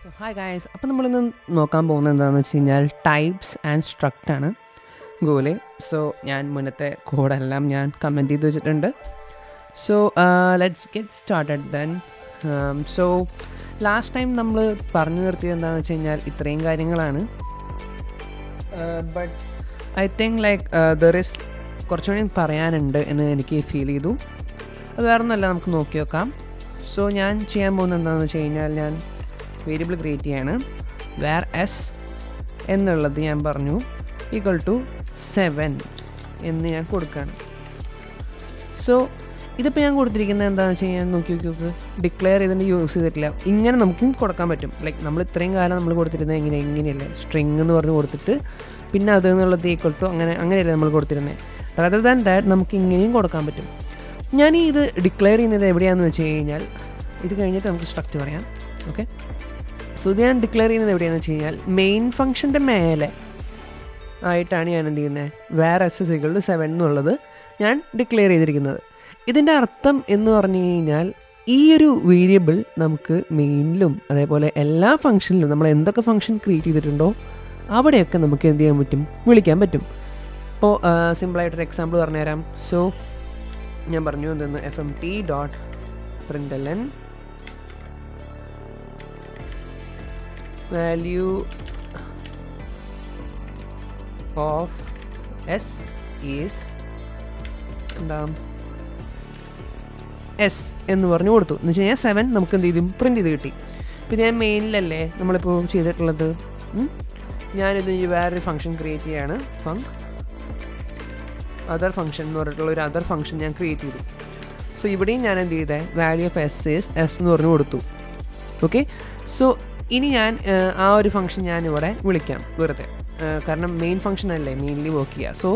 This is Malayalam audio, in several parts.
സോ ഹായ് ഗായ്സ്, അപ്പോൾ നമ്മളിന്ന് നോക്കാൻ പോകുന്നത് എന്താണെന്ന് വെച്ച് കഴിഞ്ഞാൽ ടൈപ്സ് ആൻഡ് സ്ട്രക്റ്റ് ആണ് ഗൂഗിളിൽ. സോ ഞാൻ മുന്നത്തെ കോഡെല്ലാം ഞാൻ കമൻറ്റ് ചെയ്ത് വെച്ചിട്ടുണ്ട്. So let's get started then. So last time നമ്മൾ പറഞ്ഞു നിർത്തിയത് എന്താണെന്ന് വെച്ച് കഴിഞ്ഞാൽ ഇത്രയും കാര്യങ്ങളാണ്. But I think like there is കുറച്ചുകൂടി പറയാനുണ്ട് എന്ന് എനിക്ക് ഫീൽ ചെയ്തു. അത് വേറെ ഒന്നുമല്ല, നമുക്ക് നോക്കി നോക്കാം. സോ ഞാൻ ചെയ്യാൻ പോകുന്നത് എന്താണെന്ന് വെച്ച് കഴിഞ്ഞാൽ ഞാൻ വേരിയബിൾ ക്രിയേറ്റ് ചെയ്യാണ്. വേർ എസ് എന്നുള്ളത് ഞാൻ പറഞ്ഞു ഈക്വൽ ടു 7 എന്ന് ഞാൻ കൊടുക്കുകയാണ്. സോ ഇതിപ്പോൾ ഞാൻ കൊടുത്തിരിക്കുന്നത് എന്താണെന്ന് വെച്ച് കഴിഞ്ഞാൽ നോക്കി ഡിക്ലെയർ ചെയ്തിട്ട് യൂസ് ചെയ്തിട്ടില്ല. ഇങ്ങനെ നമുക്ക് കൊടുക്കാൻ പറ്റും. ലൈക്ക് നമ്മൾ ഇത്രയും കാലം നമ്മൾ കൊടുത്തിരുന്നത് എങ്ങനെയല്ലേ സ്ട്രിങ് എന്ന് പറഞ്ഞ് കൊടുത്തിട്ട് പിന്നെ അത് എന്നുള്ളത് ഈക്വൽ ടു അങ്ങനെയല്ലേ നമ്മൾ കൊടുത്തിരുന്നത്. റദർ ദാൻ ദാറ്റ് നമുക്ക് ഇങ്ങനെയും കൊടുക്കാൻ പറ്റും. ഞാൻ ഇത് ഡിക്ലെയർ ചെയ്യുന്നത് എവിടെയാണെന്ന് വെച്ച് കഴിഞ്ഞാൽ ഇത് കഴിഞ്ഞിട്ട് നമുക്ക് സ്ട്രക്ചർ പറയാം. ഓക്കെ, സോ ഇത് ഞാൻ ഡിക്ലെയർ ചെയ്യുന്നത് എവിടെയാണെന്ന് വെച്ച് കഴിഞ്ഞാൽ മെയിൻ ഫംഗ്ഷൻ്റെ മേലെ ആയിട്ടാണ് ഞാൻ എന്ത് ചെയ്യുന്നത്, where S is equal to 7 എന്നുള്ളത് ഞാൻ ഡിക്ലെയർ ചെയ്തിരിക്കുന്നത്. ഇതിൻ്റെ അർത്ഥം എന്ന് പറഞ്ഞു കഴിഞ്ഞാൽ ഈ ഒരു വേരിയബിൾ നമുക്ക് മെയിനിലും അതേപോലെ എല്ലാ ഫംഗ്ഷനിലും നമ്മൾ എന്തൊക്കെ ഫംഗ്ഷൻ ക്രിയേറ്റ് ചെയ്തിട്ടുണ്ടോ അവിടെയൊക്കെ നമുക്ക് എന്ത് ചെയ്യാൻ പറ്റും, വിളിക്കാൻ പറ്റും. ഇപ്പോൾ സിമ്പിളായിട്ടൊരു എക്സാമ്പിൾ പറഞ്ഞുതരാം. സോ ഞാൻ പറഞ്ഞു എന്തെന്ന് fmt.println value of s is എന്താ എസ് എന്ന് പറഞ്ഞു കൊടുത്തു. എന്ന് വെച്ച് കഴിഞ്ഞാൽ 7 നമുക്ക് എന്ത് ചെയ്തു, പ്രിൻറ്റ് ചെയ്ത് കിട്ടി. പിന്നെ ഞാൻ മെയിനിലല്ലേ നമ്മളിപ്പോൾ ചെയ്തിട്ടുള്ളത്, ഞാനിത് വേറൊരു ഫംഗ്ഷൻ ക്രിയേറ്റ് ചെയ്യാണ്. അതർ ഫംഗ്ഷൻ എന്ന് പറഞ്ഞിട്ടുള്ള ഒരു അതർ ഫംഗ്ഷൻ ഞാൻ ക്രിയേറ്റ് ചെയ്തു. സോ ഇവിടെയും ഞാൻ എന്ത് ചെയ്തേ, value of S is S എന്ന് പറഞ്ഞു കൊടുത്തു. ഓക്കെ, സോ ഇനി ഞാൻ ആ ഒരു ഫംഗ്ഷൻ ഞാനിവിടെ വിളിക്കാം വെറുതെ, കാരണം മെയിൻ ഫംഗ്ഷൻ അല്ലേ മെയിൻലി വർക്ക് ചെയ്യുക. സോ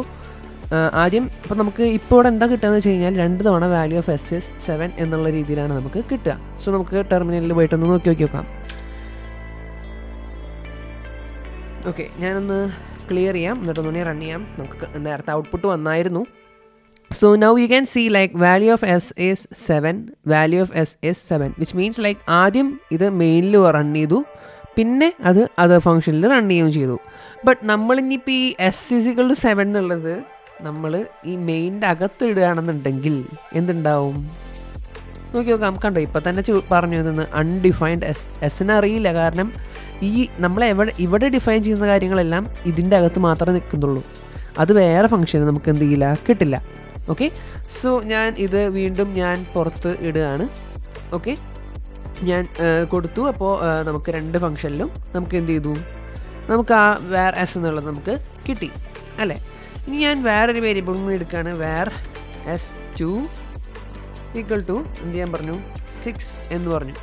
ആദ്യം ഇപ്പോൾ നമുക്ക് ഇപ്പോൾ ഇവിടെ എന്താ കിട്ടുകയെന്ന് വെച്ച് കഴിഞ്ഞാൽ 2 തവണ വാല്യൂ ഓഫ് എസ് ഈസ് 7 എന്നുള്ള രീതിയിലാണ് നമുക്ക് കിട്ടുക. സോ നമുക്ക് ടെർമിനലിൽ പോയിട്ടൊന്ന് നോക്കി നോക്കാം. ഓക്കെ, ഞാനൊന്ന് ക്ലിയർ ചെയ്യാം, എന്നിട്ടൊന്നുകൂടി റൺ ചെയ്യാം. നമുക്ക് നേരത്തെ ഔട്ട്പുട്ട് വന്നായിരുന്നു. So now you can see like value of S is 7, value of S is 7, which means like ആദ്യം ഇത് മെയിനിൽ റൺ ചെയ്തു, പിന്നെ അത് അതർ ഫംഗ്ഷനിൽ റൺ ചെയ്യുകയും ചെയ്തു. ബട്ട് നമ്മളിനിപ്പോൾ ഈ എസ് ഈസിക്വൽ ടു 7 എന്നുള്ളത് നമ്മൾ ഈ മെയിൻ്റെ അകത്ത് ഇടുകയാണെന്നുണ്ടെങ്കിൽ എന്തുണ്ടാവും നോക്കി നോക്കാം. കണ്ടോ, ഇപ്പം തന്നെ പറഞ്ഞു തന്ന് അൺഡിഫൈൻഡ് എസ്സിനെ അറിയില്ല. കാരണം ഈ നമ്മൾ ഇവിടെ ഡിഫൈൻ ചെയ്യുന്ന കാര്യങ്ങളെല്ലാം ഇതിൻ്റെ അകത്ത് മാത്രമേ നിൽക്കുന്നുള്ളൂ. അത് വേറെ ഫംഗ്ഷന് നമുക്ക് എന്ത് ചെയ്യില്ല, കിട്ടില്ല. ഓക്കെ, സോ ഞാൻ ഇത് വീണ്ടും ഞാൻ പുറത്ത് ഇടുകയാണ്. ഓക്കെ, ഞാൻ കൊടുത്തു. അപ്പോൾ നമുക്ക് 2 ഫംഗ്ഷനിലും നമുക്ക് എന്ത് ചെയ്തു, നമുക്ക് ആ വേർ എസ് എന്നുള്ളത് നമുക്ക് കിട്ടി അല്ലേ. ഇനി ഞാൻ വേറൊരു വേരിയബിളും എടുക്കുകയാണ്. വേർ s2 ഈക്വൽ ടു എന്ത് ചെയ്യാൻ പറഞ്ഞു, 6 എന്ന് പറഞ്ഞു.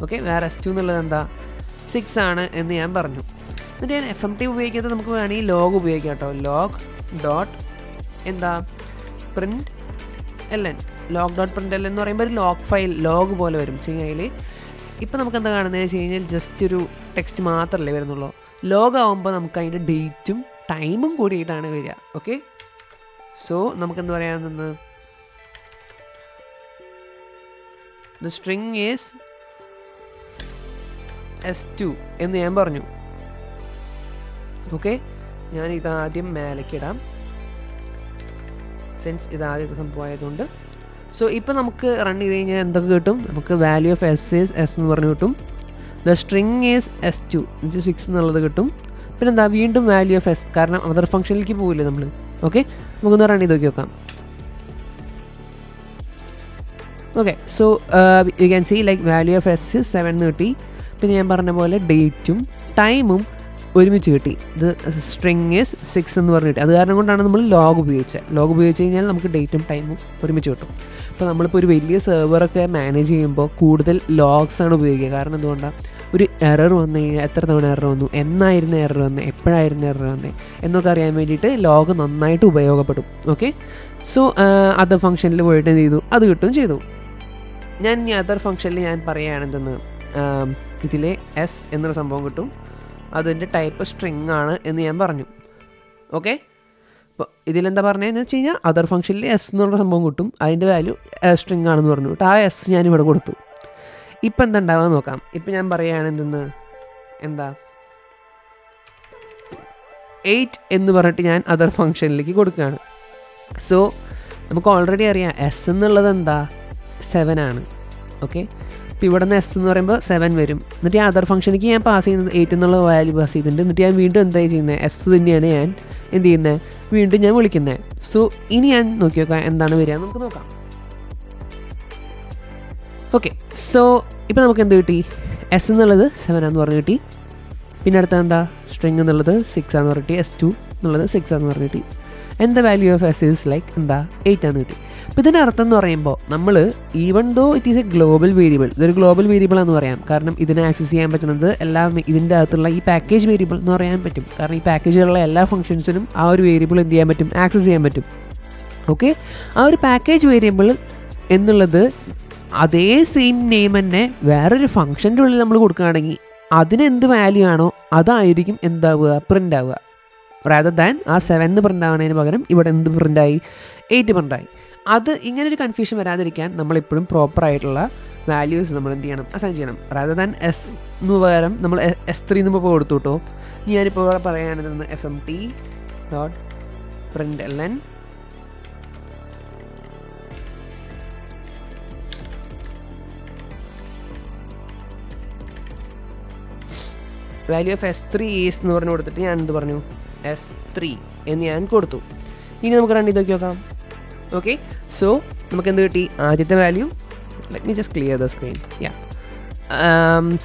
ഓക്കെ, വേറെ s2 എന്നുള്ളത് എന്താ 6 ആണ് എന്ന് ഞാൻ പറഞ്ഞു. എന്നിട്ട് ഞാൻ FMT ഉപയോഗിക്കാത്ത നമുക്ക് വേണമെങ്കിൽ ലോഗ് ഉപയോഗിക്കാം കേട്ടോ. ലോഗ് ഡോട്ട് എന്താ print ln, log dot print ln എന്ന് പറയുമ്പോൾ ഒരു ലോഗ് ഫയൽ ലോഗ് പോലെ വരും ചെയ്യുകയിൽ. ഇപ്പം നമുക്ക് എന്താ കാണുന്നത് വെച്ച് കഴിഞ്ഞാൽ ജസ്റ്റ് ഒരു ടെക്സ്റ്റ് മാത്രമല്ലേ വരുന്നുള്ളൂ. ലോഗ് ആകുമ്പോൾ നമുക്ക് അതിൻ്റെ ഡേറ്റും ടൈമും കൂടിയിട്ടാണ് വരിക. ഓക്കെ, സോ നമുക്കെന്ത് പറയാമെന്ന്, the string is s2 എന്ന് ഞാൻ പറഞ്ഞു. ഓക്കെ, ഞാൻ ഇതാദ്യം മേലേക്കിടാം സെൻസ് ഇതാദ്യത്തെ സംഭവമായതുകൊണ്ട്. സോ ഇപ്പോൾ നമുക്ക് റൺ ചെയ്ത് കഴിഞ്ഞാൽ എന്തൊക്കെ കിട്ടും, നമുക്ക് value of S is S എന്ന് പറഞ്ഞു കിട്ടും. ദ സ്ട്രിങ് ഈസ് s2 6 എന്നുള്ളത് കിട്ടും. പിന്നെ എന്താ വീണ്ടും വാല്യൂ ഓഫ് എസ്, കാരണം അതർ ഫംഗ്ഷനിലേക്ക് പോവില്ലേ നമ്മൾ. ഓക്കെ, നമുക്കൊന്ന് റൺ ചെയ്ത് നോക്കാം. Okay, so you can see like value of S 7 എന്ന് കിട്ടി. പിന്നെ ഞാൻ പറഞ്ഞ പോലെ ഡേറ്റും ടൈമും ഒരുമിച്ച് കിട്ടി. ഇത് സ്ട്രിങ് ഈസ് 6 എന്ന് പറഞ്ഞ് കിട്ടി. അത് കാരണം കൊണ്ടാണ് നമ്മൾ ലോഗ് ഉപയോഗിച്ചത്. ലോഗ് ഉപയോഗിച്ച് കഴിഞ്ഞാൽ നമുക്ക് ഡേറ്റും ടൈമും ഒരുമിച്ച് കിട്ടും. ഇപ്പോൾ നമ്മളിപ്പോൾ ഒരു വലിയ സെർവറൊക്കെ മാനേജ് ചെയ്യുമ്പോൾ കൂടുതൽ ലോഗ്സ് ആണ് ഉപയോഗിക്കുക. കാരണം എന്തുകൊണ്ടാണ്, ഒരു എറർ വന്നു കഴിഞ്ഞാൽ എത്ര തവണ എറർ വന്നു, എന്നായിരുന്നു എറർ വന്നത്, എപ്പോഴായിരുന്നു എറർ വന്നത് എന്നൊക്കെ അറിയാൻ വേണ്ടിയിട്ട് ലോഗ് നന്നായിട്ട് ഉപയോഗപ്പെടും. ഓക്കെ, സോ അതർ ഫംഗ്ഷനിൽ പോയിട്ട് എന്ത് ചെയ്തു, അത് കിട്ടുകയും ചെയ്തു. ഞാൻ ഇനി അതർ ഫംഗ്ഷനിൽ ഞാൻ പറയുകയാണെന്തെന്ന്, ഇതിലെ എസ് എന്നൊരു സംഭവം കിട്ടും, അതിൻ്റെ ടൈപ്പ് സ്ട്രിങ് ആണ് എന്ന് ഞാൻ പറഞ്ഞു. ഓക്കെ, അപ്പോൾ ഇതിലെന്താ പറഞ്ഞതെന്ന് വെച്ച് കഴിഞ്ഞാൽ അതർ ഫംഗ്ഷനിൽ എസ് എന്നുള്ള സംഭവം കിട്ടും, അതിൻ്റെ വാല്യൂ സ്ട്രിങ് ആണെന്ന് പറഞ്ഞു. ആ എസ് ഞാനിവിടെ കൊടുത്തു. ഇപ്പം എന്താ ഉണ്ടാവുക നോക്കാം. ഇപ്പം ഞാൻ പറയുകയാണ് എന്തെന്ന്, എന്താ 8 എന്ന് പറഞ്ഞിട്ട് ഞാൻ അതർ ഫംഗ്ഷനിലേക്ക് കൊടുക്കുകയാണ്. സോ നമുക്ക് ഓൾറെഡി അറിയാം എസ് എന്നുള്ളത് എന്താ 7 ആണ്. ഓക്കെ, അപ്പോൾ ഇവിടെ നിന്ന് എസ് എന്ന് പറയുമ്പോൾ 7 വരും. എന്നിട്ട് ഞാൻ അതർ ഫംഗ്ഷനിലേക്ക് ഞാൻ പാസ് ചെയ്യുന്നത് 8 എന്നുള്ള വാല്യൂ പാസ് ചെയ്തിട്ടുണ്ട്. എന്നിട്ട് ഞാൻ വീണ്ടും എന്തായി ചെയ്യുന്നത്, എസ് തന്നെയാണ് ഞാൻ എന്ത് ചെയ്യുന്നത്, വീണ്ടും ഞാൻ വിളിക്കുന്നത്. സോ ഇനി ഞാൻ നോക്കി നോക്കാം എന്താണ് വരിക, നമുക്ക് നോക്കാം. ഓക്കെ, സോ ഇപ്പോൾ നമുക്ക് എന്ത് കിട്ടി, എസ് എന്നുള്ളത് 7 ആണെന്ന് പറഞ്ഞ് കിട്ടി. പിന്നെ അടുത്ത എന്താ, സ്ട്രിങ് എന്നുള്ളത് 6 ആണെന്ന് പറഞ്ഞിട്ട്, S2 എന്നുള്ളത് 6 ആണെന്ന് പറഞ്ഞ് കിട്ടി. And the value of S is like എന്താ 8 ആണെന്ന് കിട്ടി. അപ്പോൾ ഇതിൻ്റെ അർത്ഥം എന്ന് പറയുമ്പോൾ നമ്മൾ even though it is a global variable, ഇതൊരു ഗ്ലോബൽ വേരിയബിൾ എന്ന് പറയാം. കാരണം ഇതിനെ ആക്സസ് ചെയ്യാൻ പറ്റുന്നത് എല്ലാം ഇതിൻ്റെ അകത്തുള്ള ഈ പാക്കേജ് വേരിയബിൾ എന്ന് പറയാൻ പറ്റും. കാരണം ഈ പാക്കേജിലുള്ള എല്ലാ ഫംഗ്ഷൻസിനും ആ ഒരു വേരിയബിൾ എന്ത് ചെയ്യാൻ പറ്റും, ആക്സസ് ചെയ്യാൻ പറ്റും. ഓക്കെ, ആ ഒരു പാക്കേജ് വേരിയബിൾ എന്നുള്ളത് അതേ സെയിം നെയിം തന്നെ വേറൊരു ഫംഗ്ഷൻ്റെ ഉള്ളിൽ നമ്മൾ കൊടുക്കുകയാണെങ്കിൽ അതിന് എന്ത് വാല്യൂ ആണോ അതായിരിക്കും എന്താവുക, പ്രിൻ്റ് ആവുക. റാദർ ദാൻ ആ 7 പ്രിൻ്റ് ആവുന്നതിന് പകരം ഇവിടെ എന്ത് പ്രിൻ്റായി, 8 പ്രിൻ്റായി. അത് ഇങ്ങനൊരു കൺഫ്യൂഷൻ വരാതിരിക്കാൻ നമ്മളെപ്പോഴും പ്രോപ്പറായിട്ടുള്ള വാല്യൂസ് നമ്മൾ എന്ത് ചെയ്യണം, അസൈൻ ചെയ്യണം. റാദർ ദാൻ എസ് എന്ന് പകരം നമ്മൾ S3 എന്ന് ഇപ്പോൾ കൊടുത്തു കേട്ടോ. ഞാനിപ്പോൾ ഇവിടെ പറയുകയാണെന്ന് fmt.println value of S3 is എന്ന് പറഞ്ഞു കൊടുത്തിട്ട് ഞാൻ എന്ത് പറഞ്ഞു, S3 എന്ന് ഞാൻ കൊടുത്തു. ഇനി നമുക്ക് റൺ ചെയ്ത് നോക്കി നോക്കാം. ഓക്കെ, സോ നമുക്ക് എന്ത് കിട്ടി, ആദ്യത്തെ value, let me just clear the screen.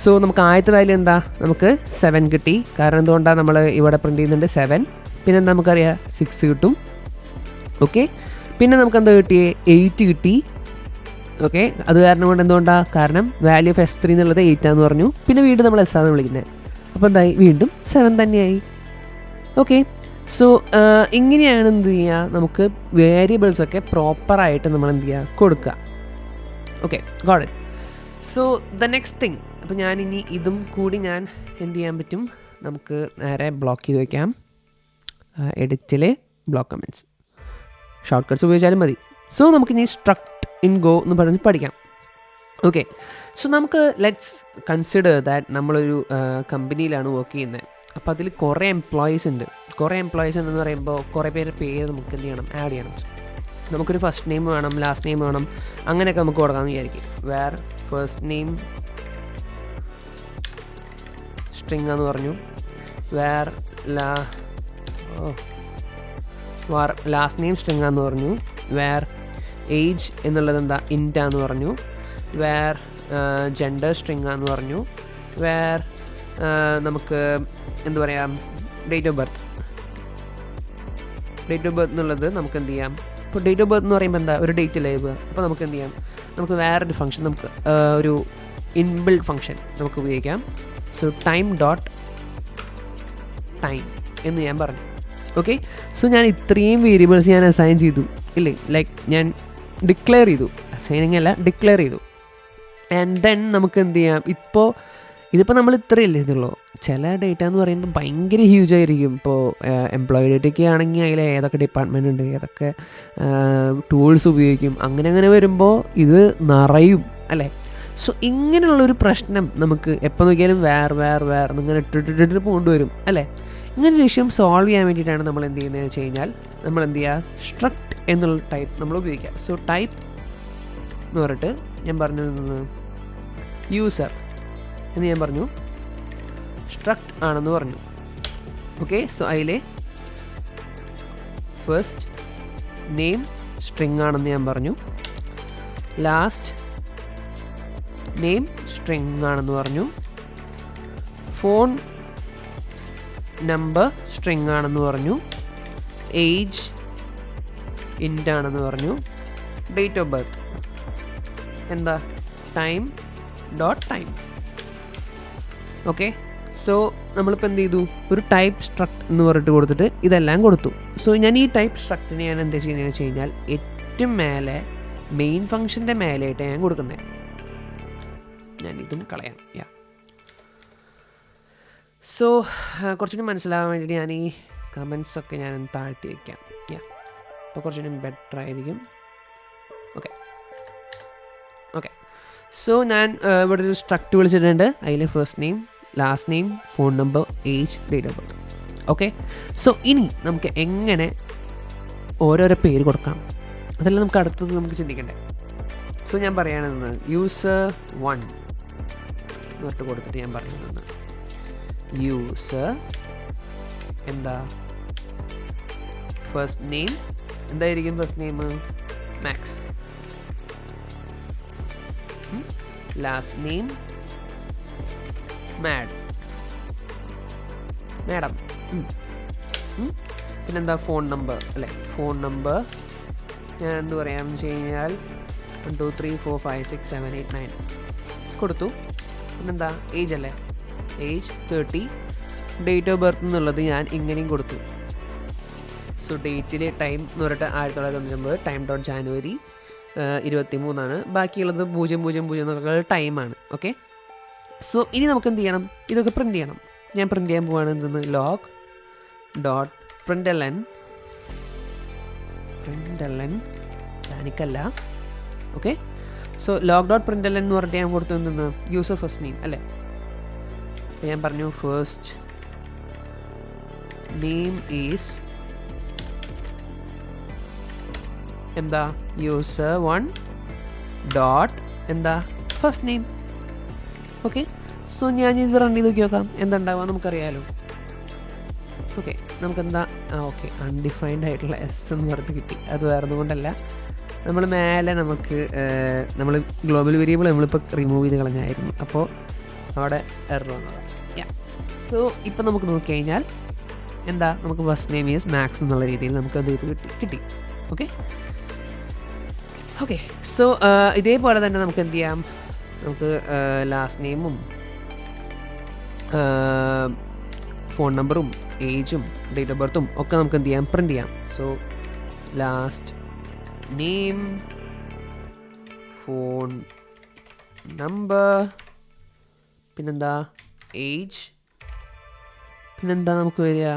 So നമുക്ക് ആദ്യത്തെ വാല്യൂ എന്താ, നമുക്ക് 7 കിട്ടി. കാരണം എന്തുകൊണ്ടാണ് നമ്മൾ ഇവിടെ പ്രിൻ്റ് ചെയ്യുന്നുണ്ട് 7. പിന്നെ എന്താ നമുക്കറിയാം 6 കിട്ടും. ഓക്കെ, പിന്നെ നമുക്ക് എന്താ കിട്ടിയേ, 8 കിട്ടി. ഓക്കെ, അത് കാരണം കൊണ്ട് എന്തുകൊണ്ടാണ്, കാരണം വാല്യൂ ഓഫ് S3 എന്നുള്ളത് 8 ആണെന്ന് പറഞ്ഞു. പിന്നെ വീണ്ടും നമ്മൾ S ആണെന്ന് വിളിക്കുന്നത്. അപ്പോൾ എന്തായി, വീണ്ടും 7 തന്നെയായി. ഓക്കെ, സോ ഇങ്ങനെയാണ് എന്ത് ചെയ്യുക, നമുക്ക് വേരിയബിൾസൊക്കെ പ്രോപ്പറായിട്ട് നമ്മൾ എന്ത് ചെയ്യുക, കൊടുക്കുക. Okay, got it. So the next thing, അപ്പോൾ ഞാൻ ഇനി ഇതും കൂടി ഞാൻ എന്ത് ചെയ്യാൻ പറ്റും, നമുക്ക് നേരെ ബ്ലോക്ക് ചെയ്ത് വയ്ക്കാം. എഡിറ്റിലെ ബ്ലോക്ക് കമൻറ്റ്സ് ഷോർട്ട് കട്ട്സ് ഉപയോഗിച്ചാലും മതി. സോ നമുക്കിനി സ്ട്രക്ട് ഇൻ ഗോ എന്ന് പറഞ്ഞ് പഠിക്കാം. ഓക്കെ, സോ നമുക്ക് ലെറ്റ്സ് കൺസിഡർ ദാറ്റ് നമ്മളൊരു കമ്പനിയിലാണ് വർക്ക് ചെയ്യുന്നത്. അപ്പോൾ അതിൽ കുറേ എംപ്ലോയീസ് ഉണ്ട്. കുറേ എംപ്ലോയീസ് ഉണ്ടെന്ന് പറയുമ്പോൾ കുറേ പേര് നമുക്ക് എന്ത് ചെയ്യണം, ആഡ് ചെയ്യണം. നമുക്കൊരു ഫസ്റ്റ് നെയിം വേണം, ലാസ്റ്റ് നെയിം വേണം, അങ്ങനെയൊക്കെ നമുക്ക് കൊടുക്കാമെന്ന് വിചാരിക്കും. വേർ ഫസ്റ്റ് നെയിം സ്ട്രിങ് എന്ന് പറഞ്ഞു, വേർ ലാസ്റ്റ് നെയിം സ്ട്രിങ് എന്ന് പറഞ്ഞു, വേർ ഏജ് എന്നുള്ളത് എന്താ ഇൻറ്റാന്ന് പറഞ്ഞു, വേർ ജെൻഡർ സ്ട്രിങ് എന്ന് പറഞ്ഞു, വേർ നമുക്ക് എന്ത് പറയാം, ഡേറ്റ് ഓഫ് ബർത്ത് എന്നുള്ളത് നമുക്ക് എന്ത് ചെയ്യാം. ഇപ്പോൾ ഡേറ്റ് ഓഫ് ബർത്ത് എന്ന് പറയുമ്പോൾ എന്താ, ഒരു ഡേറ്റ് ലൈവ്. അപ്പോൾ നമുക്ക് എന്ത് ചെയ്യാം, നമുക്ക് വേറൊരു ഫംഗ്ഷൻ, നമുക്ക് ഒരു ഇൻബിൽഡ് ഫംഗ്ഷൻ നമുക്ക് ഉപയോഗിക്കാം. സോ ടൈം എന്ന് ഞാൻ പറഞ്ഞു. ഓക്കെ, സോ ഞാൻ ഇത്രയും വേരിയബിൾസ് ഞാൻ അസൈൻ ചെയ്തു ഇല്ലേ, ലൈക്ക് ഞാൻ ഡിക്ലെയർ ചെയ്തു, അസൈനിങ് അല്ല ഡിക്ലെയർ ചെയ്തു. ആൻഡ് ദെൻ നമുക്ക് എന്ത് ചെയ്യാം, ഇതിപ്പോൾ നമ്മൾ ഇത്രയല്ലേ ഇതുള്ളൂ. ചില ഡേറ്റ എന്ന് പറയുമ്പോൾ ഭയങ്കര ഹ്യൂജ് ആയിരിക്കും. ഇപ്പോൾ എംപ്ലോയി ഡേറ്റയ്ക്ക് ആണെങ്കിൽ അതിൽ ഏതൊക്കെ ഡിപ്പാർട്ട്മെൻ്റ് ഉണ്ട്, ഏതൊക്കെ ടൂൾസ് ഉപയോഗിക്കും, അങ്ങനെ വരുമ്പോൾ ഇത് നിറയും അല്ലേ. സോ ഇങ്ങനെയുള്ളൊരു പ്രശ്നം നമുക്ക് എപ്പോൾ നോക്കിയാലും വേറെ ഇങ്ങനെ ഇട്ടിട്ട് കൊണ്ടുവരും അല്ലേ. ഇങ്ങനൊരു വിഷയം സോൾവ് ചെയ്യാൻ വേണ്ടിയിട്ടാണ് നമ്മൾ എന്ത് ചെയ്യുന്നതെന്ന് വെച്ച് കഴിഞ്ഞാൽ, നമ്മൾ എന്ത് ചെയ്യുക, സ്ട്രക്ട് എന്നുള്ള ടൈപ്പ് നമ്മൾ ഉപയോഗിക്കുക. സോ ടൈപ്പ് എന്ന് പറഞ്ഞിട്ട് ഞാൻ പറഞ്ഞു യൂസർ എന്ന് ഞാൻ പറഞ്ഞു, സ്ട്രക്ട് ആണെന്ന് പറഞ്ഞു. ഓക്കെ, സോ അതിലെ ഫസ്റ്റ് നെയിം സ്ട്രിങ് ആണെന്ന് ഞാൻ പറഞ്ഞു, ലാസ്റ്റ് നെയിം സ്ട്രിങ് ആണെന്ന് പറഞ്ഞു, ഫോൺ നമ്പർ സ്ട്രിങ് ആണെന്ന് പറഞ്ഞു, ഏജ് ഇൻ്റ് ആണെന്ന് പറഞ്ഞു, ഡേറ്റ് ഓഫ് ബർത്ത് എന്താ ടൈം. ഓക്കെ, സോ നമ്മളിപ്പോൾ എന്ത് ചെയ്തു, ഒരു ടൈപ്പ് സ്ട്രക്ട് എന്ന് പറഞ്ഞിട്ട് കൊടുത്തിട്ട് ഇതെല്ലാം കൊടുത്തു. സോ ഞാൻ ഈ ടൈപ്പ് സ്ട്രക്റ്റിനെ ഞാൻ എന്താ ചെയ്യുന്നതെന്ന് വെച്ച് കഴിഞ്ഞാൽ, ഏറ്റവും മേലെ മെയിൻ ഫംഗ്ഷൻ്റെ മേലെയായിട്ട് ഞാൻ കൊടുക്കുന്നത്. ഞാൻ ഇതും കളയാം. സോ കുറച്ചുകൂടി മനസ്സിലാവാൻ വേണ്ടിയിട്ട് ഞാൻ ഈ കമൻസൊക്കെ ഞാൻ താഴ്ത്തി വയ്ക്കാം. അപ്പോൾ കുറച്ചുകൂടി ബെറ്റർ ആയിരിക്കും. ഓക്കെ, സോ ഞാൻ ഇവിടെ ഒരു സ്ട്രക്ട് വിളിച്ചിട്ടുണ്ട്. അതിൽ first name last name, phone number, age, date of birth. Okay, so ഇനി നമുക്ക് എങ്ങനെ ഓരോരോ പേര് കൊടുക്കാം, അതെല്ലാം നമുക്ക് അടുത്തത് നമുക്ക് ചിന്തിക്കണ്ടേ. സോ ഞാൻ പറയുകയാണെന്ന് യൂസർ 1 എന്നിട്ട് കൊടുത്തിട്ട് ഞാൻ പറയുന്നത് യൂസർ എന്താ ഫസ്റ്റ് നെയിം എന്തായിരിക്കും? First name Max, last name madam, പിന്നെന്താ ഫോൺ നമ്പർ അല്ലേ? ഫോൺ നമ്പർ ഞാൻ എന്ത് പറയാമെന്ന് വെച്ച് കഴിഞ്ഞാൽ 1 2 3 4 5 6 7 8 9 കൊടുത്തു. പിന്നെന്താ ഏജ് അല്ലേ? ഏജ് 30. ഡേറ്റ് ഓഫ് ബർത്ത് എന്നുള്ളത് ഞാൻ ഇങ്ങനെയും കൊടുത്തു. സോ ഡേറ്റിൽ ടൈം എന്ന് പറഞ്ഞിട്ട് 1999, ടൈം ഡോട്ട് ജാനുവരി 23 ബാക്കിയുള്ളത് 000 എന്നൊക്കെ ടൈമാണ്. ഓക്കെ, സോ ഇനി നമുക്ക് എന്ത് ചെയ്യണം? ഇതൊക്കെ പ്രിൻറ്റ് ചെയ്യണം. ഞാൻ പ്രിൻറ്റ് ചെയ്യാൻ പോവുകയാണ് എന്തെന്ന് ലോഗ് ഡോട്ട് പ്രിൻ്റ്എൽഎൻ പാനിക്കല്ല. Okay, so log dot println എന്ന് പറഞ്ഞിട്ട് ഞാൻ കൊടുത്തു എന്തെന്ന് യൂസർ ഫസ്റ്റ് നെയിം അല്ലേ? ഞാൻ പറഞ്ഞു ഫസ്റ്റ് നെയിം ഈസ് എന്താ യൂസർ 1 ഡോട്ട് എന്താ ഫസ്റ്റ് നെയിം. ഓക്കെ, സോ ഞാൻ ഇത് റൺ ചെയ്ത് നോക്കാം എന്താ ഉണ്ടാവുക നമുക്കറിയാമല്ലോ. ഓക്കെ, നമുക്കെന്താ ഓക്കെ അൺഡിഫൈൻഡ് ആയിട്ടുള്ള എസ് എന്ന് പറഞ്ഞിട്ട് കിട്ടി. അത് വേറെ കൊണ്ടല്ല, നമ്മൾ മേലെ നമുക്ക് നമ്മൾ ഗ്ലോബൽ വേരിയബിൾ നമ്മളിപ്പോൾ റിമൂവ് ചെയ്ത് കളഞ്ഞായിരുന്നു, അപ്പോൾ അവിടെ എറർ വന്നതാണ്. സോ ഇപ്പം നമുക്ക് നോക്കിക്കഴിഞ്ഞാൽ എന്താ നമുക്ക് ഫസ്റ്റ് നെയിം ഈസ് മാക്സ് എന്നുള്ള രീതിയിൽ നമുക്ക് അത് കിട്ടി. ഓക്കെ ഓക്കെ, സോ ഇതേപോലെ തന്നെ നമുക്ക് എന്ത് ചെയ്യാം? നമുക്ക് ലാസ്റ്റ് നെയിമും ഫോൺ നമ്പറും ഏജും ഡേറ്റ് ഓഫ് ബർത്തും ഒക്കെ നമുക്ക് എന്ത് ചെയ്യാം? പ്രിൻ്റ് ചെയ്യാം. So last name, phone number, പിന്നെന്താ ഏജ്, പിന്നെന്താ നമുക്ക് വരിക?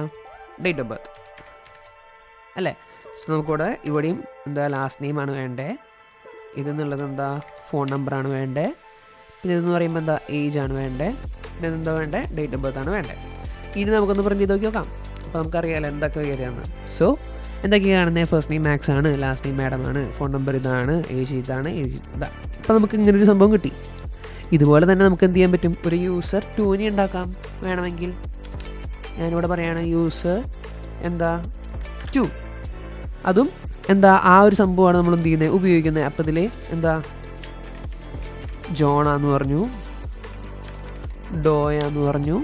ഡേറ്റ് ഓഫ് ബർത്ത് അല്ലേ? സോ നമുക്കിവിടെ ഇവിടെയും എന്താ ലാസ്റ്റ് നെയിമാണ് വേണ്ടേ, ഇതെന്നുള്ളത് എന്താ ഫോൺ നമ്പറാണ് വേണ്ടേ, പിന്നെ ഇതെന്ന് പറയുമ്പോൾ എന്താ ഏജ് ആണ് വേണ്ടേ, പിന്നെ ഇതെന്താ വേണ്ടേ? ഡേറ്റ് ഓഫ് ബർത്ത് ആണ് വേണ്ടേ. ഇനി നമുക്കൊന്ന് പ്രിൻറ്റ് ചെയ്ത് നോക്കാം. അപ്പോൾ നമുക്കറിയാമല്ലോ എന്തൊക്കെ വരികയെന്ന്. സോ എന്തൊക്കെയാണ് കാണുന്നത്? ഫസ്റ്റ് നെയിം മാക്സ് ആണ്, ലാസ്റ്റ് നെയിം മാഡം ആണ്, ഫോൺ നമ്പർ ഇതാണ്, ഏജ് ഇതാണ്, ഏജ് ഇതാ. അപ്പോൾ നമുക്ക് ഇങ്ങനൊരു സംഭവം കിട്ടി. ഇതുപോലെ തന്നെ നമുക്ക് എന്ത് ചെയ്യാൻ പറ്റും? ഒരു യൂസർ 2 ഉണ്ടാക്കാം വേണമെങ്കിൽ. ഞാനിവിടെ പറയുകയാണ് യൂസർ എന്താ 2, അതും എന്താ ആ ഒരു സംഭവമാണ് നമ്മൾ എന്ത് ചെയ്യുന്നത് ഉപയോഗിക്കുന്നത്. അപ്പോൾ ഇതിൽ എന്താ ജോണാന്ന് പറഞ്ഞു, ഡോയാന്ന് പറഞ്ഞു,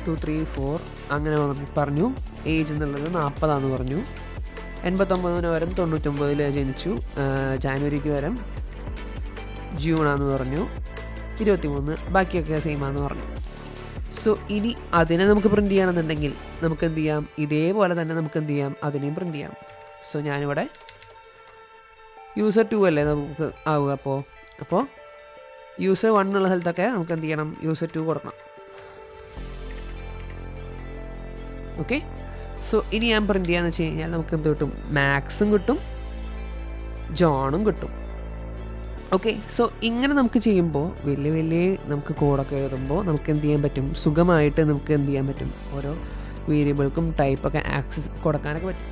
2 3 4 അങ്ങനെ പറഞ്ഞു. ഏജ് എന്നുള്ളത് 40 പറഞ്ഞു. 89 വരും 99 ജനിച്ചു, ജാനുവരിക്ക് വരും ജൂണാന്ന് പറഞ്ഞു, 23 ബാക്കിയൊക്കെ സെയിമാന്ന് പറഞ്ഞു. സോ ഇനി അതിനെ നമുക്ക് പ്രിൻറ്റ് ചെയ്യണമെന്നുണ്ടെങ്കിൽ നമുക്ക് എന്ത് ചെയ്യാം? ഇതേപോലെ തന്നെ നമുക്ക് എന്ത് ചെയ്യാം? അതിനെയും പ്രിൻറ്റ് ചെയ്യാം. സോ ഞാനിവിടെ യൂസർ 2 അല്ലേ നമുക്ക് ആവുക. അപ്പോൾ യൂസർ 1 എന്നുള്ള സ്ഥലത്തൊക്കെ നമുക്ക് എന്ത് ചെയ്യണം? യൂസർ 2 കൊടുക്കണം. ഓക്കെ, സോ ഇനി ഞാൻ പ്രിൻറ്റ് ചെയ്യാന്ന് വെച്ച് കഴിഞ്ഞാൽ നമുക്ക് എന്ത് കിട്ടും? മാക്സും കിട്ടും, ജോണും കിട്ടും. ഓക്കെ, സോ ഇങ്ങനെ നമുക്ക് ചെയ്യുമ്പോൾ വലിയ നമുക്ക് കോഡൊക്കെ എഴുതുമ്പോൾ നമുക്ക് എന്ത് ചെയ്യാൻ പറ്റും? സുഖമായിട്ട് നമുക്ക് എന്ത് ചെയ്യാൻ പറ്റും? ഓരോ വേരിയബിൾക്കും ടൈപ്പൊക്കെ ആക്സസ് കൊടുക്കാനൊക്കെ പറ്റും.